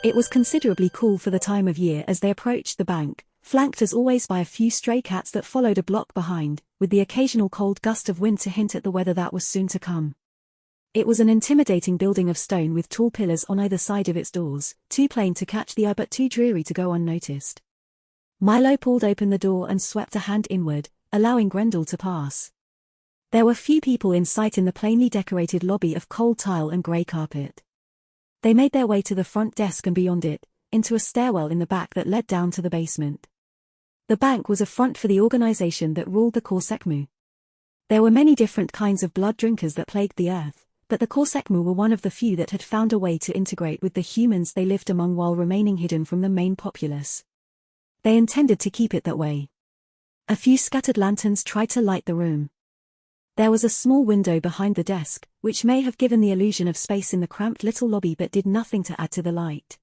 It was considerably cool for the time of year as they approached the bank, flanked as always by a few stray cats that followed a block behind, with the occasional cold gust of wind to hint at the weather that was soon to come. It was an intimidating building of stone with tall pillars on either side of its doors, too plain to catch the eye but too dreary to go unnoticed. Milo pulled open the door and swept a hand inward, allowing Grendel to pass. There were few people in sight in the plainly decorated lobby of cold tile and grey carpet. They made their way to the front desk and beyond it, into a stairwell in the back that led down to the basement. The bank was a front for the organization that ruled the Kaw-sekhmu. There were many different kinds of blood drinkers that plagued the earth, but the Kaw-sekhmu were one of the few that had found a way to integrate with the humans they lived among while remaining hidden from the main populace. They intended to keep it that way. A few scattered lanterns tried to light the room. There was a small window behind the desk, which may have given the illusion of space in the cramped little lobby but did nothing to add to the light.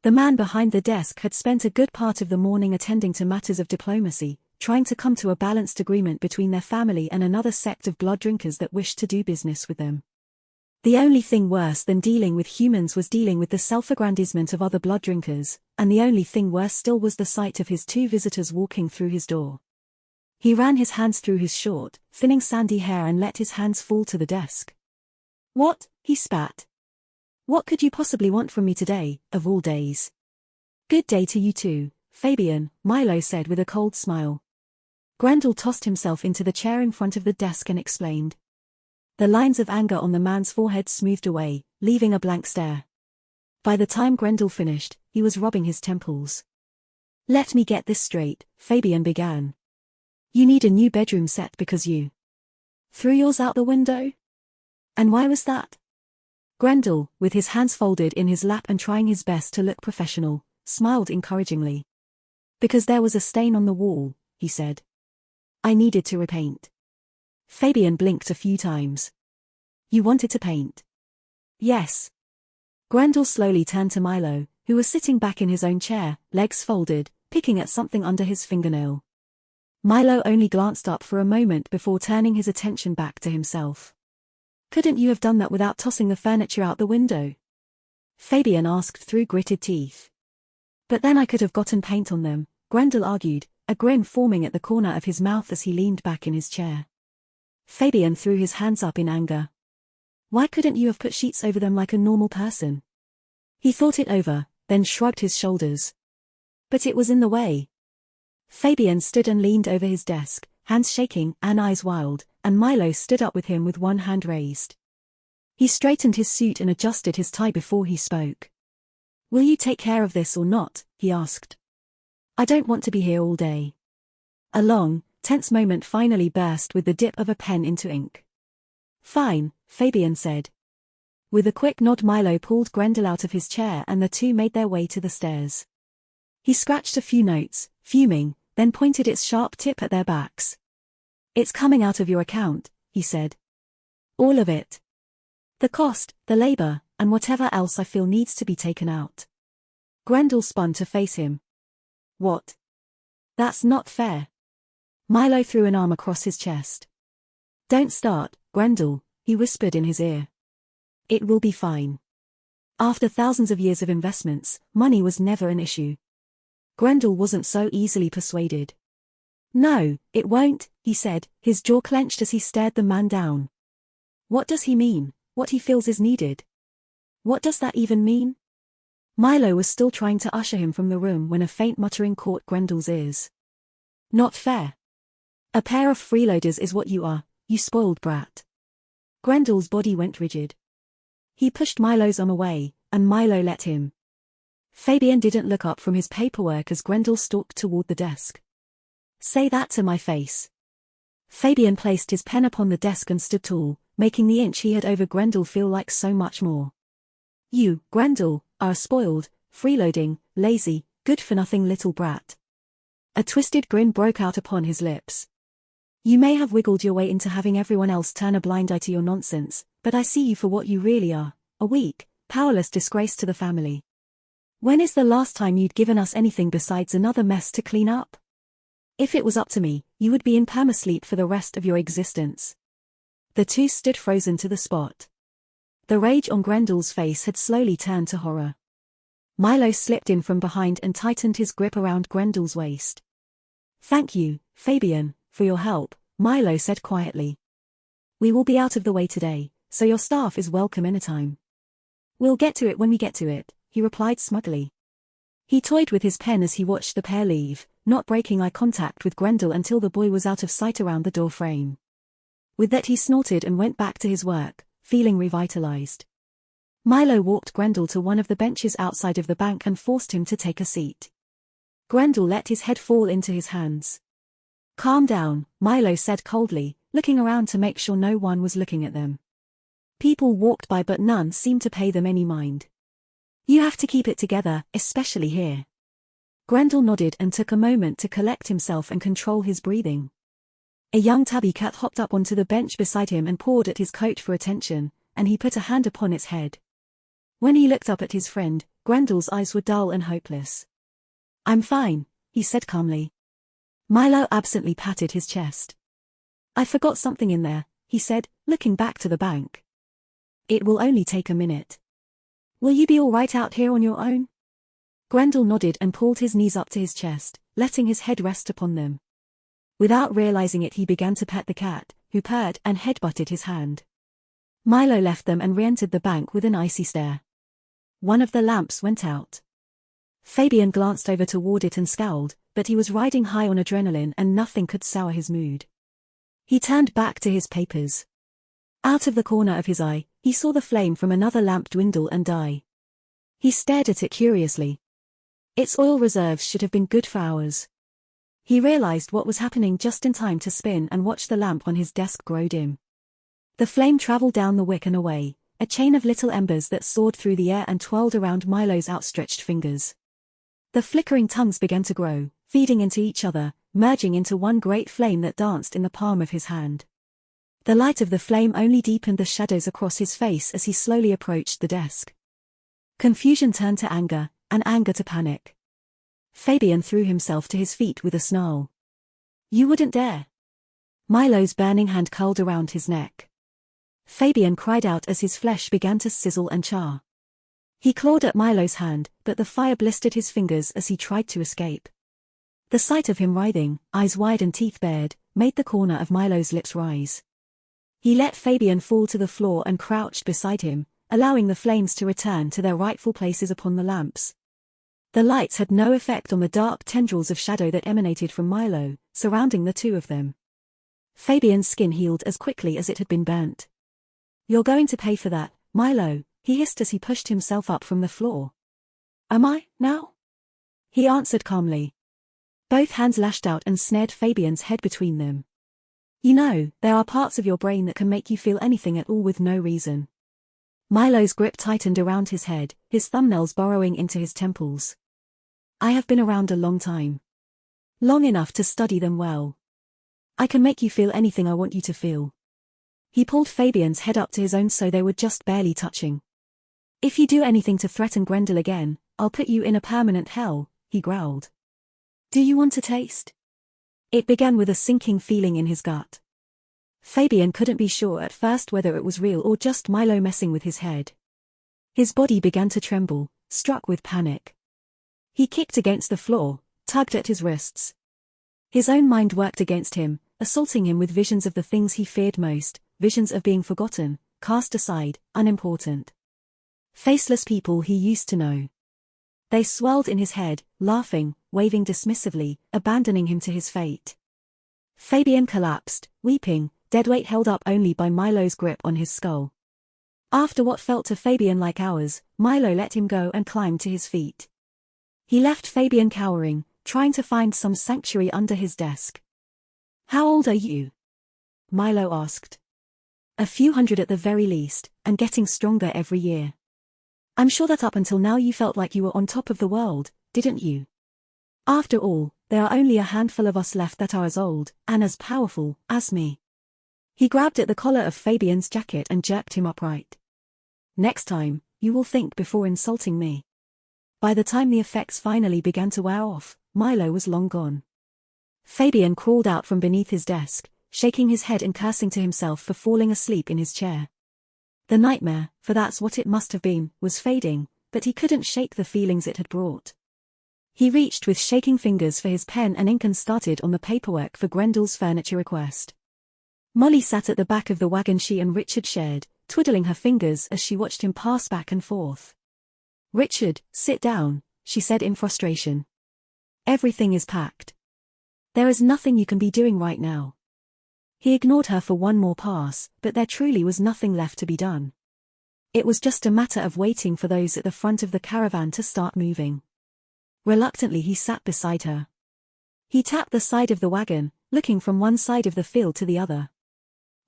The man behind the desk had spent a good part of the morning attending to matters of diplomacy, trying to come to a balanced agreement between their family and another sect of blood drinkers that wished to do business with them. The only thing worse than dealing with humans was dealing with the self-aggrandizement of other blood drinkers, and the only thing worse still was the sight of his two visitors walking through his door. He ran his hands through his short, thinning sandy hair and let his hands fall to the desk. "What?" he spat. "What could you possibly want from me today, of all days?" "Good day to you too, Fabian," Milo said with a cold smile. Grendel tossed himself into the chair in front of the desk and explained. The lines of anger on the man's forehead smoothed away, leaving a blank stare. By the time Grendel finished, he was rubbing his temples. "Let me get this straight," Fabian began. "You need a new bedroom set because you threw yours out the window? And why was that?" Grendel, with his hands folded in his lap and trying his best to look professional, smiled encouragingly. "Because there was a stain on the wall," he said. "I needed to repaint." Fabian blinked a few times. "You wanted to paint?" "Yes." Grendel slowly turned to Milo, who was sitting back in his own chair, legs folded, picking at something under his fingernail. Milo only glanced up for a moment before turning his attention back to himself. "Couldn't you have done that without tossing the furniture out the window?" Fabian asked through gritted teeth. "But then I could have gotten paint on them," Grendel argued, a grin forming at the corner of his mouth as he leaned back in his chair. Fabian threw his hands up in anger. "Why couldn't you have put sheets over them like a normal person?" He thought it over, then shrugged his shoulders. "But it was in the way." Fabian stood and leaned over his desk, hands shaking and eyes wild, and Milo stood up with him with one hand raised. He straightened his suit and adjusted his tie before he spoke. "Will you take care of this or not?" he asked. "I don't want to be here all day." A long, tense moment finally burst with the dip of a pen into ink. "Fine," Fabian said. With a quick nod Milo pulled Grendel out of his chair and the two made their way to the stairs. He scratched a few notes, fuming, then pointed its sharp tip at their backs. "It's coming out of your account," he said. "All of it. The cost, the labor, and whatever else I feel needs to be taken out." Grendel spun to face him. "What? That's not fair." Milo threw an arm across his chest. "Don't start, Grendel," he whispered in his ear. "It will be fine. After thousands of years of investments, money was never an issue." Grendel wasn't so easily persuaded. "No, it won't," he said, his jaw clenched as he stared the man down. "What does he mean, what he feels is needed? What does that even mean?" Milo was still trying to usher him from the room when a faint muttering caught Grendel's ears. "Not fair. A pair of freeloaders is what you are, you spoiled brat." Grendel's body went rigid. He pushed Milo's arm away, and Milo let him. Fabian didn't look up from his paperwork as Grendel stalked toward the desk. "Say that to my face." Fabian placed his pen upon the desk and stood tall, making the inch he had over Grendel feel like so much more. "You, Grendel, are a spoiled, freeloading, lazy, good-for-nothing little brat." A twisted grin broke out upon his lips. "You may have wiggled your way into having everyone else turn a blind eye to your nonsense, but I see you for what you really are, a weak, powerless disgrace to the family. When is the last time you'd given us anything besides another mess to clean up? If it was up to me, you would be in perma-sleep for the rest of your existence." The two stood frozen to the spot. The rage on Grendel's face had slowly turned to horror. Milo slipped in from behind and tightened his grip around Grendel's waist. "Thank you, Fabian, for your help," Milo said quietly. "We will be out of the way today, so your staff is welcome anytime." "We'll get to it when we get to it," he replied smugly. He toyed with his pen as he watched the pair leave, not breaking eye contact with Grendel until the boy was out of sight around the door frame. With that he snorted and went back to his work, feeling revitalized. Milo walked Grendel to one of the benches outside of the bank and forced him to take a seat. Grendel let his head fall into his hands. "Calm down," Milo said coldly, looking around to make sure no one was looking at them. People walked by but none seemed to pay them any mind. "You have to keep it together, especially here." Grendel nodded and took a moment to collect himself and control his breathing. A young tabby cat hopped up onto the bench beside him and pawed at his coat for attention, and he put a hand upon its head. When he looked up at his friend, Grendel's eyes were dull and hopeless. "I'm fine," he said calmly. Milo absently patted his chest. "I forgot something in there," he said, looking back to the bank. "It will only take a minute. Will you be all right out here on your own?" Grendel nodded and pulled his knees up to his chest, letting his head rest upon them. Without realizing it, he began to pet the cat, who purred and headbutted his hand. Milo left them and re-entered the bank with an icy stare. One of the lamps went out. Fabian glanced over toward it and scowled, but he was riding high on adrenaline and nothing could sour his mood. He turned back to his papers. Out of the corner of his eye, he saw the flame from another lamp dwindle and die. He stared at it curiously. Its oil reserves should have been good for hours. He realized what was happening just in time to spin and watch the lamp on his desk grow dim. The flame traveled down the wick and away, a chain of little embers that soared through the air and twirled around Milo's outstretched fingers. The flickering tongues began to grow, feeding into each other, merging into one great flame that danced in the palm of his hand. The light of the flame only deepened the shadows across his face as he slowly approached the desk. Confusion turned to anger, and anger to panic. Fabian threw himself to his feet with a snarl. "You wouldn't dare!" Milo's burning hand curled around his neck. Fabian cried out as his flesh began to sizzle and char. He clawed at Milo's hand, but the fire blistered his fingers as he tried to escape. The sight of him writhing, eyes wide and teeth bared, made the corner of Milo's lips rise. He let Fabian fall to the floor and crouched beside him, allowing the flames to return to their rightful places upon the lamps. The lights had no effect on the dark tendrils of shadow that emanated from Milo, surrounding the two of them. Fabian's skin healed as quickly as it had been burnt. "You're going to pay for that, Milo," he hissed as he pushed himself up from the floor. "Am I, now?" he answered calmly. Both hands lashed out and snared Fabian's head between them. "You know, there are parts of your brain that can make you feel anything at all with no reason." Milo's grip tightened around his head, his thumbnails burrowing into his temples. "I have been around a long time. Long enough to study them well. I can make you feel anything I want you to feel." He pulled Fabian's head up to his own so they were just barely touching. "If you do anything to threaten Grendel again, I'll put you in a permanent hell," he growled. "Do you want a taste?" It began with a sinking feeling in his gut. Fabian couldn't be sure at first whether it was real or just Milo messing with his head. His body began to tremble, struck with panic. He kicked against the floor, tugged at his wrists. His own mind worked against him, assaulting him with visions of the things he feared most, visions of being forgotten, cast aside, unimportant. Faceless people he used to know. They swirled in his head, laughing, waving dismissively, abandoning him to his fate. Fabian collapsed, weeping, deadweight held up only by Milo's grip on his skull. After what felt to Fabian like hours, Milo let him go and climbed to his feet. He left Fabian cowering, trying to find some sanctuary under his desk. "How old are you?" Milo asked. "A few hundred at the very least, and getting stronger every year. I'm sure that up until now you felt like you were on top of the world, didn't you? After all, there are only a handful of us left that are as old, and as powerful, as me." He grabbed at the collar of Fabian's jacket and jerked him upright. "Next time, you will think before insulting me." By the time the effects finally began to wear off, Milo was long gone. Fabian crawled out from beneath his desk, shaking his head and cursing to himself for falling asleep in his chair. The nightmare, for that's what it must have been, was fading, but he couldn't shake the feelings it had brought. He reached with shaking fingers for his pen and ink and started on the paperwork for Grendel's furniture request. Molly sat at the back of the wagon she and Richard shared, twiddling her fingers as she watched him pass back and forth. "Richard, sit down," she said in frustration. "Everything is packed. There is nothing you can be doing right now." He ignored her for one more pass, but there truly was nothing left to be done. It was just a matter of waiting for those at the front of the caravan to start moving. Reluctantly he sat beside her. He tapped the side of the wagon, looking from one side of the field to the other.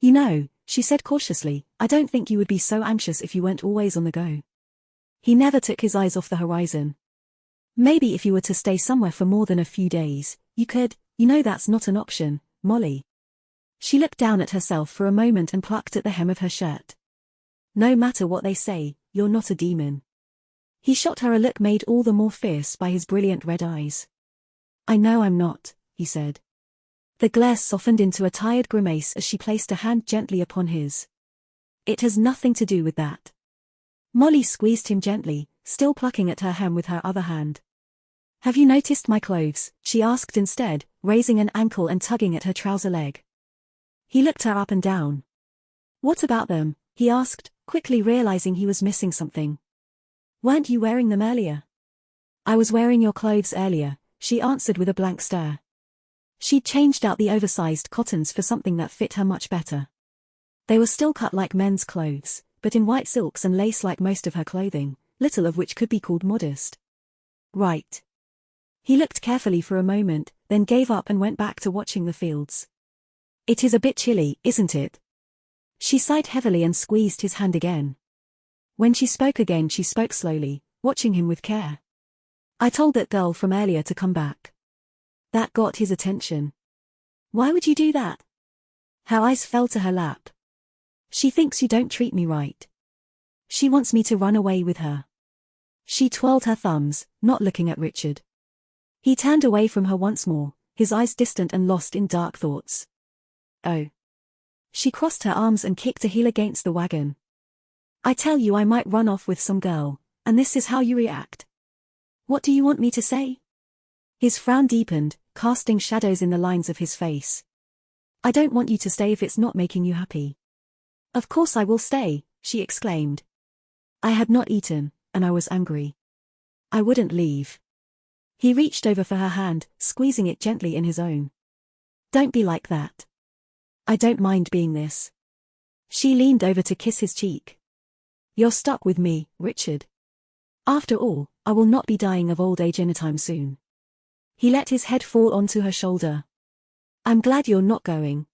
"You know," she said cautiously, "I don't think you would be so anxious if you weren't always on the go." He never took his eyes off the horizon. "Maybe if you were to stay somewhere for more than a few days, you could, you know that's not an option, Molly." She looked down at herself for a moment and plucked at the hem of her shirt. "No matter what they say, you're not a demon." He shot her a look made all the more fierce by his brilliant red eyes. "I know I'm not," he said. The glare softened into a tired grimace as she placed a hand gently upon his. "It has nothing to do with that." Molly squeezed him gently, still plucking at her hem with her other hand. "Have you noticed my clothes?" she asked instead, raising an ankle and tugging at her trouser leg. He looked her up and down. "What about them?" he asked, quickly realizing he was missing something. "Weren't you wearing them earlier?" "I was wearing your clothes earlier," she answered with a blank stare. She'd changed out the oversized cottons for something that fit her much better. They were still cut like men's clothes, but in white silks and lace like most of her clothing, little of which could be called modest. "Right." He looked carefully for a moment, then gave up and went back to watching the fields. "It is a bit chilly, isn't it?" She sighed heavily and squeezed his hand again. When she spoke again she spoke slowly, watching him with care. "I told that girl from earlier to come back." That got his attention. "Why would you do that?" Her eyes fell to her lap. "She thinks you don't treat me right. She wants me to run away with her." She twirled her thumbs, not looking at Richard. He turned away from her once more, his eyes distant and lost in dark thoughts. "Oh." She crossed her arms and kicked a heel against the wagon. "I tell you I might run off with some girl, and this is how you react. What do you want me to say?" His frown deepened, casting shadows in the lines of his face. "I don't want you to stay if it's not making you happy." "Of course I will stay," she exclaimed. "I had not eaten, and I was angry. I wouldn't leave." He reached over for her hand, squeezing it gently in his own. "Don't be like that. I don't mind being this." She leaned over to kiss his cheek. "You're stuck with me, Richard. After all, I will not be dying of old age anytime soon." He let his head fall onto her shoulder. "I'm glad you're not going,"